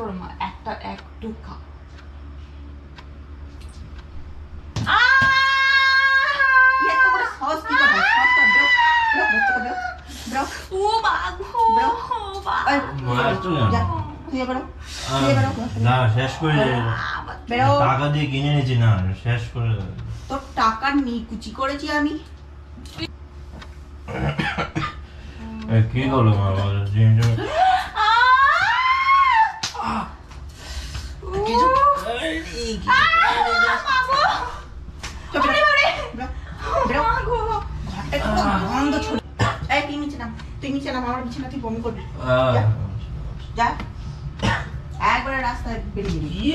করো মা, একটা একটু খা। টাকা দিয়ে কিনে নিয়েছি না, শেষ করে তোর টাকা নিকুচি করেছি আমি। কি করলো মা? তুই নিচে নাম, আমার বিছানা তুই বমি করবি। যা একবারে রাস্তায় বেরিয়ে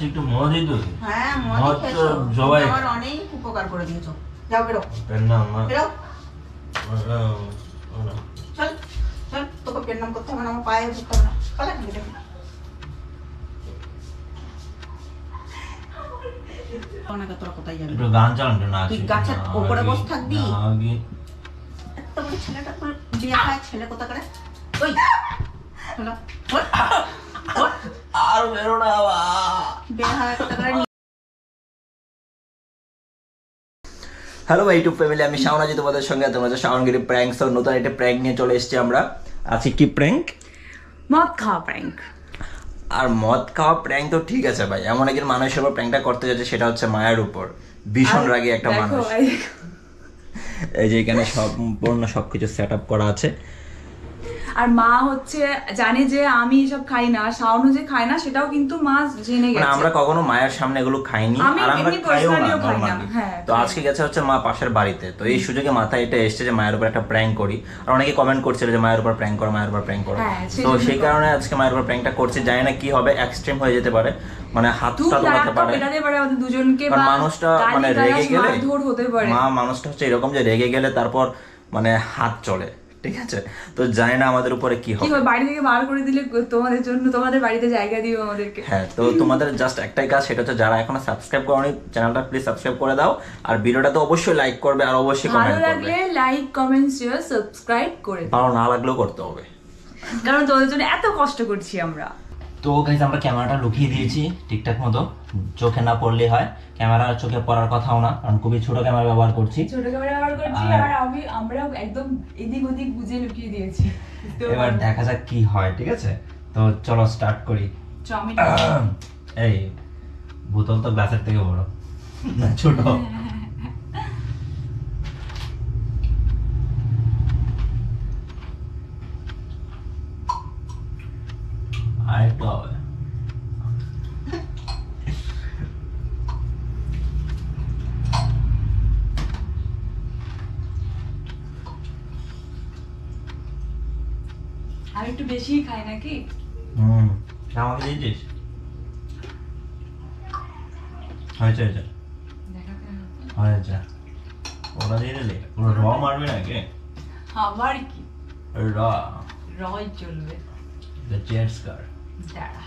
একটু মদই তো। হ্যাঁ মদ খেয়েছো, সবাই আমার অনেক উপকার করে দিয়েছো। যাও বেরো বেরো, চল চল, তোকে পেন নাম করতে হবে না, আমার পায়ে ধরতে হবে না। চল এখান থেকে। তোরা কোথায় যাবি? একটু গান চালানো না, তুই গাছের উপরে বসে থাকবি? এত বড় ছেলেটা বিয়ে খায় ছেলে কোথা করে? ওই চলো আর বেরো না বাবা। হ্যালো ভাই ইউটিউব ফ্যামিলি, আমি শাওনাজি তোমাদের সঙ্গে। তোমরা যে শাওনগিরি প্র্যাঙ্কস আর নতুন একটা প্র্যাঙ্ক নিয়ে চলে এসেছি আমরা। আজকে কি প্র্যাঙ্ক? মদ খাওয়া প্র্যাঙ্ক। আর মদ খাওয়া প্র্যাঙ্ক তো ঠিক আছে ভাই, এমন একজন মানুষের উপর প্র্যাঙ্কটা করতে যাচ্ছে, সেটা হচ্ছে মায়ের উপর। ভীষণ রাগী একটা মানুষ। এই যে এখানে সম্পূর্ণ সবকিছু সেট আপ করা আছে। আর মা হচ্ছে জানে যে আমি এসব খাই না, শাওনও যে খায় না সেটাও কিন্তু মা জেনে গেছে। আমরা কখনো মায়ের সামনে এগুলো খাইনি, আর আমরা খাইও না নরমালি। তো আজকে গেছে হচ্ছে মা পাশের বাড়িতে, তো এই সুযোগে মাথায় এটা এসছে যে মায়ের উপর একটা প্র্যাঙ্ক করি। আর অনেকে কমেন্ট করছিল যে মায়ের উপর প্র্যাঙ্ক করো, মায়ের উপর প্র্যাঙ্ক করো। তো সেই কারণে আজকে মায়ের উপর প্র্যাঙ্কটা করছি। জানি না কি হবে, এক্সট্রিম হয়ে যেতে পারে, মানে হাতটা দোলাতে পারে, আমাদের দুজনকে, বা মানুষটা মানে রেগে গেলে, হতে পারে। মা মানুষটা হচ্ছে এরকম যে রেগে গেলে তারপর মানে হাত চলে, ঠিক আছে? তো জানি না আমাদের উপরে কি হবে। বাড়ি থেকে বার করে দিলে তোমাদের জন্য, তোমাদের বাড়িতে জায়গা দিও আমাদেরকে। হ্যাঁ, তো তোমাদের জাস্ট একটাই কাজ, সেটা হচ্ছে যারা এখনো সাবস্ক্রাইব করোনি চ্যানেলটা প্লিজ সাবস্ক্রাইব করে দাও। আর ভিডিওটা তো অবশ্যই লাইক করবে, আর অবশ্যই কমেন্ট করবে। ভালো লাগলে লাইক কমেন্ট শেয়ার সাবস্ক্রাইব করে দাও। ভালো না লাগলেও করতে হবে, কারণ তোমাদের জন্য এত কষ্ট করছি আমরা। তো গাইস, আমরা ক্যামেরাটা লুকিয়ে দিয়েছি ঠিকঠাক মতো, চোখে না পড়লে হয়। ক্যামেরা চোখে পড়ার কথাও না, কারণ খুবই ছোট ক্যামেরা ব্যবহার করছি। আর আমরা একদম এদিক ওদিক বুঝে লুকিয়ে দিয়েছি। এবার দেখা যাক কি হয়, ঠিক আছে? তো চলো স্টার্ট করি। এই বোতল তো গ্লাসের থেকে বড় না ছোট। আরেকটু হবে। আর একটু বেশি খাই নাকি? আমাকে দিয়েছিস? হয়েছে হয়েছে হয়েছে। ওরা দিয়ে দিলে পুরো র মারবে নাকি? আবার কি র রয় চলবে। চেয়ার্স কার দাঁড়া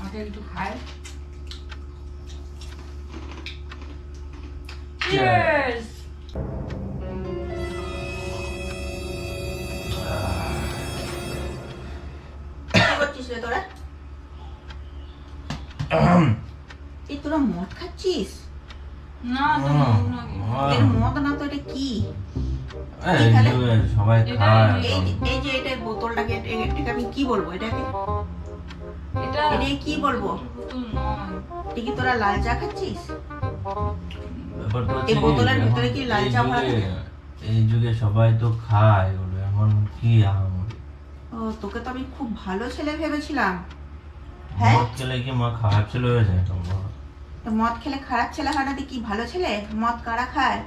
আগে একটু খাই। চিয়ার্স। তোরা এই তোরা মদ খাচ্ছিস? না মদ না তো, এটা কি? সবাই খায়। এই যে এটা বোতলটাকে এটাকে আমি কি বলবো? এটাকে এটা কি বলবো? এটা কি তোরা লাল চা খাচ্ছিস? এই বোতলের ভিতরে কি লাল চা ভরা থাকে? এই যুগে সবাই তো খায়, এমন কি? ও, তোকে তো আমি খুব ভালো ছেলে ভেবেছিলাম। হ্যাঁ, মদ খেলে কি মা খারাপ ছেলে হয়ে যায়? তো মদ খেলে খারাপ ছেলে হয় না, কি ভালো ছেলে? মদ কারা খায়?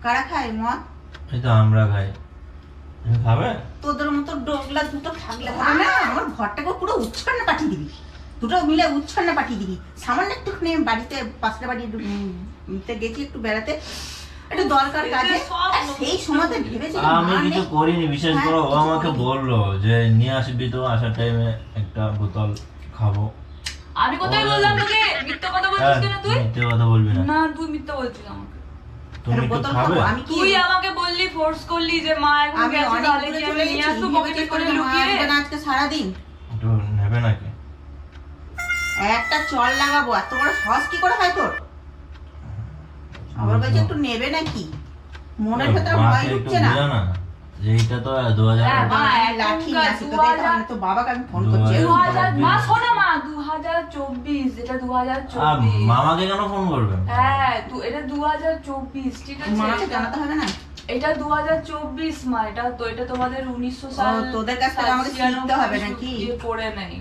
কারা খায় মদ? এই তো আমরা খাই। খাবে? তোদের মতো ডোগলা দুটো থাকলে হবে না, আমার ঘরটাকে পুরো উচ্ছন্নে পাঠিয়ে দিবি। দুটো মিলে উচ্ছন্নে পাঠিয়ে দিবি। সামান্য একটুখানি বাড়িতে, পাশের বাড়িতে গেছি একটু বেড়াতে, একটু দরকার কাজে, সেই সময়তে ভেবেছি আমি কিছু করিনি, বিশেষ করে ও আমাকে বললো যে নিয়ে আসবি, তো আসার টাইমে একটা বোতল খাবো। আমি কোথায় বললাম তোকে? মিথ্যা কথা বলছিস কেন তুই? মিথ্যে কথা বলবি না। না তুই মিথ্যা বলছিস আমাকে। তুমি একটু বোতল খাবে? খাবো আমি কি তুই আমাকে বললি, ফোর্স করলি যে মা এখন আমি গেছে, অনেক তাহলে দূরে কি চলে আমি নিয়ে গেছি আসবো পকেটে করে লুকিয়ে? আজকে সারাদিন একটু নেবে নাকি? একটা চল লাগাবো, এত বড় সাহস কি করে হয় তোর? আমার কাছে একটু নেবে নাকি? মনের ভেতরে ভয় মাকে একটু ঢুকছে না? বোঝা না যে এটা তো 2000 হ্যাঁ, মা, লাঠি এখনকার নাকি তোদের? আমি তো বাবাকে আমি ফোন করছি। 2000 মা শোনো মা, 2024, এটা 2024। মামাকে কেন ফোন করবে? হ্যাঁ, এটা 2024, ঠিক আছে? মামাকে জানাতে হবে না? এটা 2024 মা, এটা তোমাদের 1900 সাল। তোদের কাছ থেকে আমাকে শিখতে হবে নাকি? পড়ে নাই।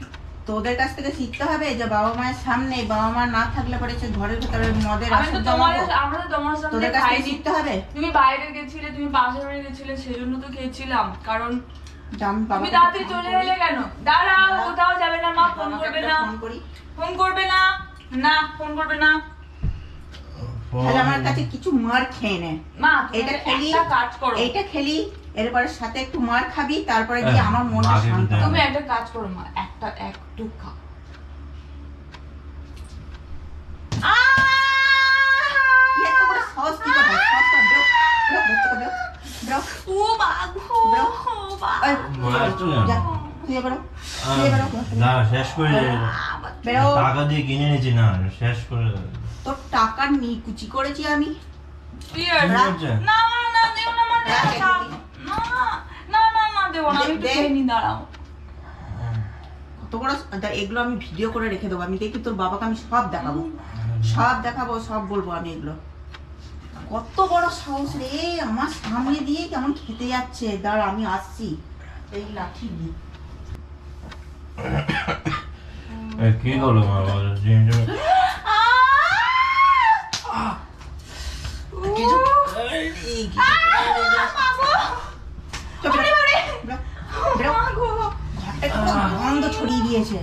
তোদের কাছ থেকে শিখতে হবে যে বাবা মায়ের সামনে, বাবা মা না থাকলে পরে সে ঘরের ভেতরে মদের আমি তো আসর তোমার জমাবো। আমরা তো তোমার সামনে তোদের কাছ থেকে খাইনি। শিখতে হবে। তুমি বাইরে গেছিলে, তুমি পাশের বাড়ি গেছিলে, সেজন্য তো খেয়েছিলাম। কারণ আমি তুমি বাবাকে তাড়াতাড়ি ফোন চলে করি। এলে কেন? দাঁড়াও, কোথাও যাবে না মা, ফোন বাবাকে করবে একটা না। ফোন করি। ফোন করবে না, না ফোন করবে না। তাহলে আমার কাছে কিছু মার খেয়ে নে। মা এটা খেলি, একটা কাজ করো। এইটা খেলি, এরপরে সাথে একটু মার খাবি, তারপরে গিয়ে আমার মনটা মাকে শান্ত দিতে হবে। তুমি একটা কাজ করো মা, একটু খাও। এত বড় সাহস কি করে হয়? সাহস কর, বেরো, বেরো, বাচ্চাকে বেরো, বেরো। ও মা গো, বেরো। মা। এই, মা একটু যা, শুয়ে বেরো, শুয়ে বেরো। না শেষ করে দে। বেরো। টাকা দিয়ে কিনে নিয়েছি না, শেষ করে দে। তোর টাকা নিকুচি করেছি আমি। Cheers. কি করছে? না মা, না দেও না মা, দেও না। রাখ, না, না, না, না, দেব না, আমি একটু দে। খেয়ে নি, দাঁড়াও। কত বড়, এগুলো আমি ভিডিও করে রেখে দেবো। আমি দেখি তোর বাবাকে আমি সব দেখাবো, সব দেখাবো, সব বলবো আমি এগুলো। কত বড় সাহস রে, আমার সামনে দিয়ে কেমন খেতে যাচ্ছে। দাঁড়া আমি আসছি, এই লাঠি নিয়ে। কি করলো মা বলো? জিনিস গন্ধ ছড়িয়ে দিয়েছে।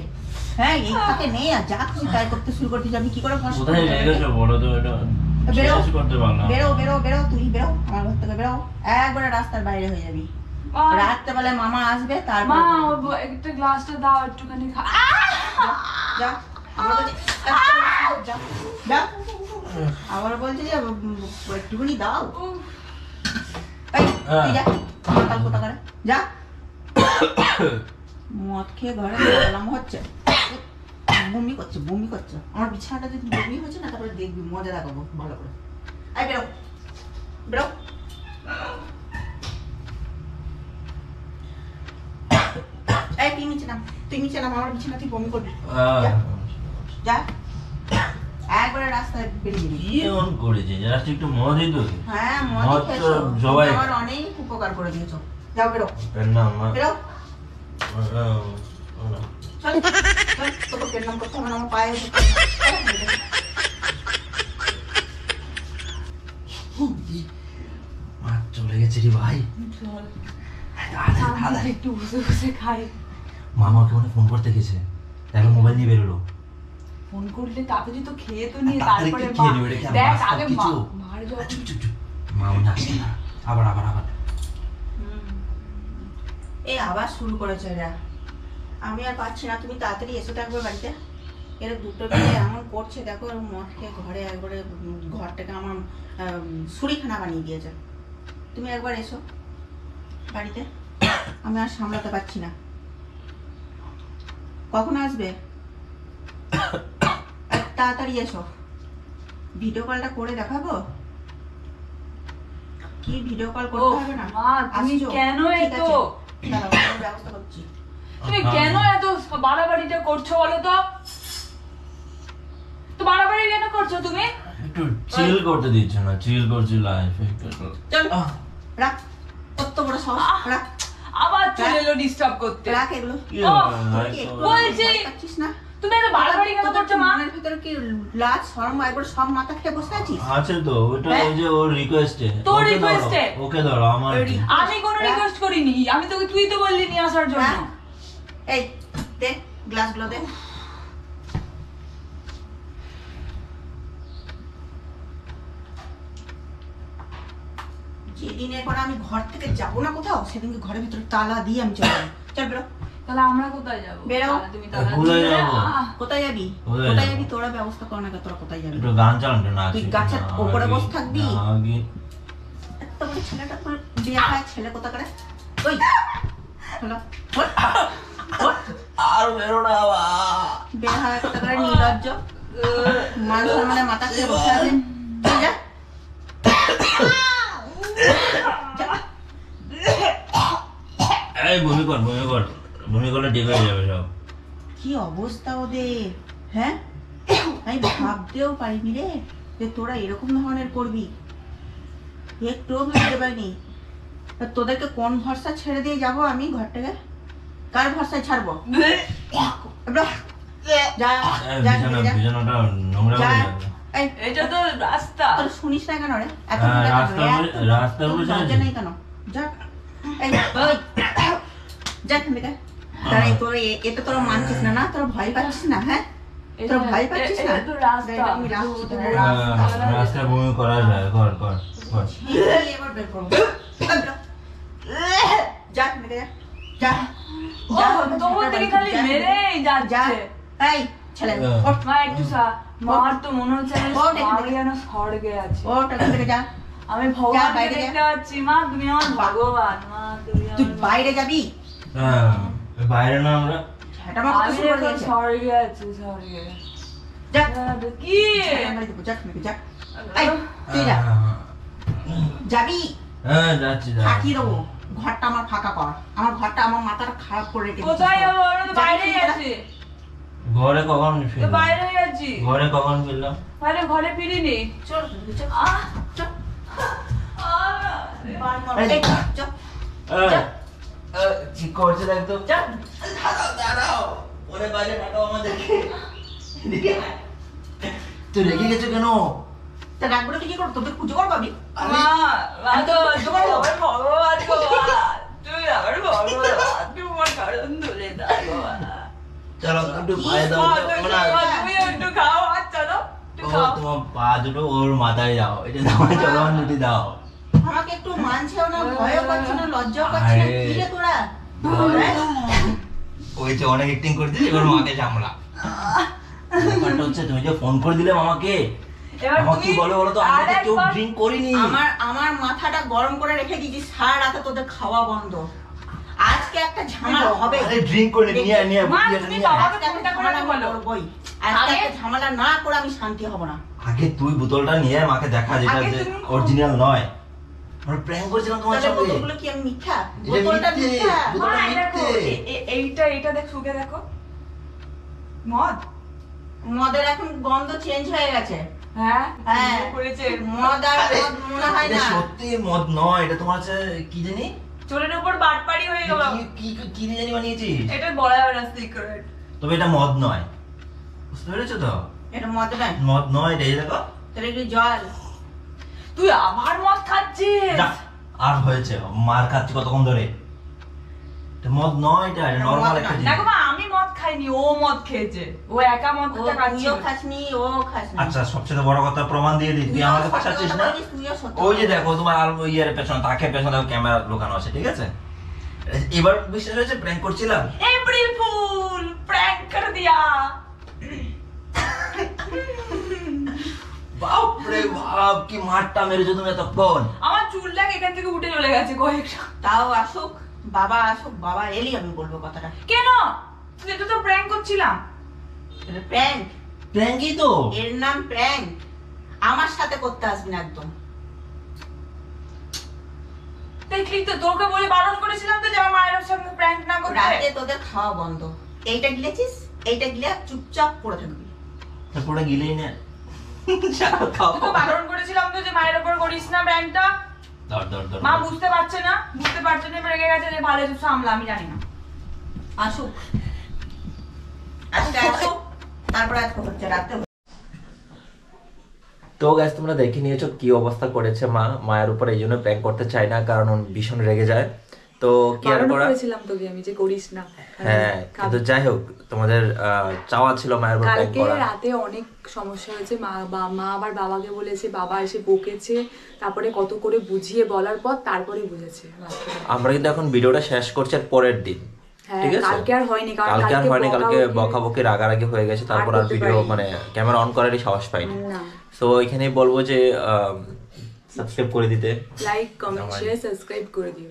হ্যাঁ, এই ফাঁকে নেই আর যা খুশি তাই করতে শুরু করতে আমি কি করে ফস কোথায় লেগেছো বলো তো? এটা বেরো, শেষ করতে পারলাম। বেরো, বেরো, বেরো, তুই বেরো আমার ঘর থেকে, বেরো। একবারে রাস্তার বাইরে হয়ে যাবি। মা, রাত্রেবেলা মামা আসবে, মা, তারপর একটা গ্লাসটা দাও, একটুখানি খা। যা, আবার বলছি, যা, যা। আবার বলছি যে একটুখানি দাও। উফ, এই, তুই যা, মাতাল কোথাকার, যা। মদ খেয়ে ঘরে গেলাম হচ্ছে, বমি করছে, বমি করছে। আমার বিছানাটা যদি বমি হচ্ছে না, তারপরে দেখবি, মজা দেখাবো ভালো করে। এই বেরো, বেরো। এই তুই নিচে নাম, তুই নিচে নাম, আমার বিছানা তুই বমি করবি। যা, যা। একবারে রাস্তায় বেরিয়ে যাবি। কি এমন করেছে? জাস্ট একটু মদই তো। হ্যাঁ, মদ মদ তো খেয়েছো, সবাই আমার অনেক উপকার করে দিয়েছো। যাও বেরো, পেন নাম মা। বেরো। চল, চল, তোকে পেট নাম করতে হবে না, আমার পায়ে মা চলে গেছে রে ভাই। চল, শান্তিতে একটু বসে বসে খাই। মামা ওকে ফোন করতে গেছে, তাহলে মোবাইল নিয়ে বেরোলো। ফোন করলে তাড়াতাড়ি তো খেয়ে তো নিয়ে, তাড়াতাড়ি তারপরে খেয়ে নেবে রে, কি আর দেখ বাস্তব আগে কিছু? মার যখন চুপ চুপ চুপ। মা উনি আসছে না। আবার আবার আবার এই আবার শুরু করেছে এরা। আমি আর পাচ্ছি না, তুমি তাড়াতাড়ি এসো তো একবার বাড়িতে। এরা দুটো মিলে এমন করছে, দেখো ওর মদ খেয়ে ঘরে একবারে ঘরটাকে আমার ছুরিখানা বানিয়ে দিয়েছে। তুমি একবার এসো বাড়িতে, আমি আর সামলাতে পারছি না। কখন আসবে? তাড়াতাড়ি এসো, ভিডিও কলটা করে দেখাবো। কি ভিডিও কল করতে হবে না? মা, তুমি আসছো? কেন ঠিক এত আছে, দাঁড়াও, আমি ব্যবস্থা করছি। তুমি কেন এত বাড়াবাড়িটা করছো বলো তো? তো বাড়াবাড়ি কেন করছো তুমি? একটু চিল করতে দিচ্ছ না, চিল করছি লাইফ একটু। চল রাখ, কত বড় সাহস, রাখ, আবার চলে এলো ডিস্টার্ব করতে। রাখ এগুলো। কি ও, হবে? তোর কি একটু বলছি। ভয় পাচ্ছিস না? তুমি এত বাড়াবাড়ি কেন তোদের করছো মা? মনের ভিতরে কি লাজ শরম একবার সব মাথা খেয়ে বসে আছিস? আছে তো, ওটা হ্যাঁ? ওই যে ওর রিকোয়েস্টে। তোর request এ? ওকে ধরো, আমার কি? আমি কোনো রাখ। রিকোয়েস্ট করিনি, আমি তোকে তুই তো বললি নিয়ে আসার জন্য। রাখ। এই দে গ্লাসগুলো দে। যেদিন এরপর আমি ঘর থেকে যাবো না কোথাও, সেদিনকে ঘরের ভিতরে তালা দিয়ে আমি চলে যাবো। চল বেরো, তাহলে আমরা কোথায় যাবো? বেরো। তুমি কোথায় যাবো? কোথায় যাবি? কোথায় কোথায় যাবো? যাবি? তোরা ব্যবস্থা কর না, তোরা কোথায় যাবি? একটু গান চালান না। তুই গাছের উপরে বসে থাকবি? এত বড় ছেলেটা তোর বিয়ে খায় ছেলে কোথা করে? ওই হলো আর বেরো না বাবা। বিয়ে হয় কোথা করে? নির্লজ্জ, মান সম্মানে মাথা খেয়ে বসে আছে। তুই যা এই বমি করলে ঠিক হয়ে যাবে সব। কি অবস্থা ওদের, হ্যাঁ? আমি ভাবতেও পারিনি রে যে তোরা এরকম ধরনের করবি, একটুও ভাবতে পারিনি। তোদেরকে কোন ভরসা ছেড়ে দিয়ে যাবো আমি ঘর থেকে? কার ভরসায় ছাড়বো? যা যা বিছানাটা নোংরা হয়ে যাবে। এটা তো রাস্তা। তোর শুনিস না কেন রে? রাস্তা লজ্জা নেই কেন? যা এই ওই যা এখান থেকে। তাই তোর এটা তোরা মানছিস না? না তোরা ভয় পাচ্ছিস না? হ্যাঁ তোরা ভয় পাচ্ছিস না? এটা তো রাস্তা। আমি রাস্তায় বমি করা যায়। কর এবার বের করবো। যা এখান থেকে যা। তোমার থেকে খালি মেরেই যাচ্ছে। এই ছেলে ওঠ। মা একটু মার তো মনে হচ্ছে যেন স্বর্গে আছে। ওঠ এখান থেকে যা। আমি ভগবানকে দেখতে পাচ্ছি। মা তুমি আমার ভগবান। মা তুমি তুই বাইরে যাবি? বাইরে না আমরা আমি এখন স্বর্গে আছি। স্বর্গে যা কি যা যা এই তুই যা যাবি? হ্যাঁ যাচ্ছি। ফাঁকি দেবো, ঘরটা আমার ফাঁকা কর। আমার ঘরটা আমার মাথাটা খারাপ করে রেখে কোথায় যাবো? আমরা তো বাইরেই আছি। ঘরে কখন ফিরলাম? বাইরেই আছি। ঘরে কখন ফিরলাম? আরে ঘরে ফিরিনি। চল চল চল কি করছে দেখ তো। যা দাঁড়াও ওরে বাইরে টাটাও আমাদেরকে। তুই রেগে গেছো কেন? তা রাখবো তুই কি করবো? তোদের পুজো করবো আমি? ভগবান গো, তুই আমার ভগবান, তোমার কারণ ধরে দাও। চলো একটু পায়ে দাও। তুমি একটু খাও। আচ্ছা দাও তোমার পা দুটো ওর মাথায় দাও। এটা দাও। চলো দুটি দাও। আমাকে একটু মানছেও না, ভয়ও পাচ্ছে না, লজ্জাও পাচ্ছে না। কি রে তোরা? ওই যে অনেক অ্যাক্টিং করছিস, এবার মাকে সামলা। ব্যাপারটা হচ্ছে তুমি যে ফোন করে দিলে মামাকে, আমাকে কি বলো তো, আমি তো কেউ ড্রিঙ্ক করিনি। আমার মাথাটা গরম করে রেখে দিয়েছি, সারা রাতে তোদের খাওয়া বন্ধ। আজকে একটা ঝামেলা হবে। আরে ড্রিঙ্ক করে নিয়ে মা তুমি বাবাকে ফোনটা করে বলো। আজকে একটা ঝামেলা না করে আমি শান্তি হব না। আগে তুই বোতলটা নিয়ে মাকে দেখা, যেটা যে অরিজিনাল নয়। আমরা প্র্যাঙ্ক করেছিলাম তোমার সাথে। বোতলগুলো কি আমি মিথ্যা? বোতলটা মিথ্যা। এইটা দেখ, সুখে দেখো। মদ মদের এখন গন্ধ চেঞ্জ হয়ে গেছে। হ্যাঁ হ্যাঁ করেছে। মদ আর মদ মনে হয় এটা না। সত্যি মদ নয়, এটা তোমার আছে কি জানি, চুলের উপর বাটপাড়ি হয়ে গেল। কি কি জানি বানিয়েছিস। এটা বলা যাবে না, সিক্রেট। তবে এটা মদ নয়, বুঝতে পেরেছো তো? এটা মদ নয়, মদ নয়। এটা এই দেখো, তাহলে কি জল? তুই আবার মদ খাচ্ছিস? যা, আর হয়েছে, মার খাচ্ছি কতক্ষণ ধরে। এটা মদ নয়, এটা নরমাল একটা জিনিস। দেখো মা, আমি মদ খাইনি, ও মদ খেয়েছে। ও একা মদ খেতে খাচ্ছিল। তুইও খাসনি, ও খাসনি। আচ্ছা সবচেয়ে বড় কথা প্রমাণ দিয়ে দিই, তুই আমাকে ফাঁসাচ্ছিস না। ওই যে দেখো তোমার ইয়ের পেছনে, তাকের পেছনে ক্যামেরা লুকানো আছে, ঠিক আছে? এবার বিশ্বাস হয়েছে প্র্যাঙ্ক করছিলাম। এপ্রিল ফুল প্র্যাঙ্ক করে দিয়া। বাপরে বাপ, কি মারটা মেরেছো তুমি এতক্ষণ। আমার চুলটা এখান থেকে উঠে চলে গেছে কয়েকটা। তাও আসুক বাবা, আসুক বাবা এলি আমি বলবো কথাটা। কেন? তুই তো প্র্যাঙ্ক করছিলাম। প্র্যাঙ্ক? প্র্যাঙ্কই তো এর নাম প্র্যাঙ্ক। আমার সাথে করতে আসবি না একদম। দেখলি তো, তোকে বলে বারণ করেছিলাম তো যে আমার মায়ের সঙ্গে প্র্যাঙ্ক না করতে। রাতে তোদের খাওয়া বন্ধ। এইটা গিলেছিস, এইটা গিলে চুপচাপ পড়ে থাকবি। তারপরে গিলেই না। তোকে বারণ করেছিলাম তো যে মায়ের উপর করিস না প্র্যাঙ্কটা। মা বুঝতে পারছে না, রেগে গেছে যে ভালো সামলা, আমি জানি না। আসুক আজকে আসুক, তারপরে আজকে হচ্ছে রাতে। তো গাইস তোমরা দেখে নিয়েছো কি অবস্থা করেছে মায়ের উপর। এই জন্য প্র্যাঙ্ক করতে চাই না, কারণ ভীষণ রেগে যায়। তো কি আর করা, বলেছিলাম তোকে আমি যে করিস না। হ্যাঁ কিন্তু যাই হোক, তোমাদের চাওয়া ছিল মায়ের উপর প্র্যাঙ্ক করা। কালকে রাতে অনেক সমস্যা হয়েছে। মা আবার বাবাকে বলেছে, বাবা এসে বকেছে, তারপরে কত করে বুঝিয়ে বলার পর তারপরে বুঝেছে। আমরা কিন্তু এখন ভিডিওটা শেষ করছি আর পরের দিন, ঠিক আছে কালকে আর হয়নি কালকে বকাবকি রাগারাগি হয়ে গেছে, তারপর আর ভিডিও মানে ক্যামেরা অন করারই সাহস পাইনি। সো এখানেই বলবো যে সাবস্ক্রাইব করে দিতে, লাইক কমেন্ট শেয়ার সাবস্ক্রাইব করে দিও।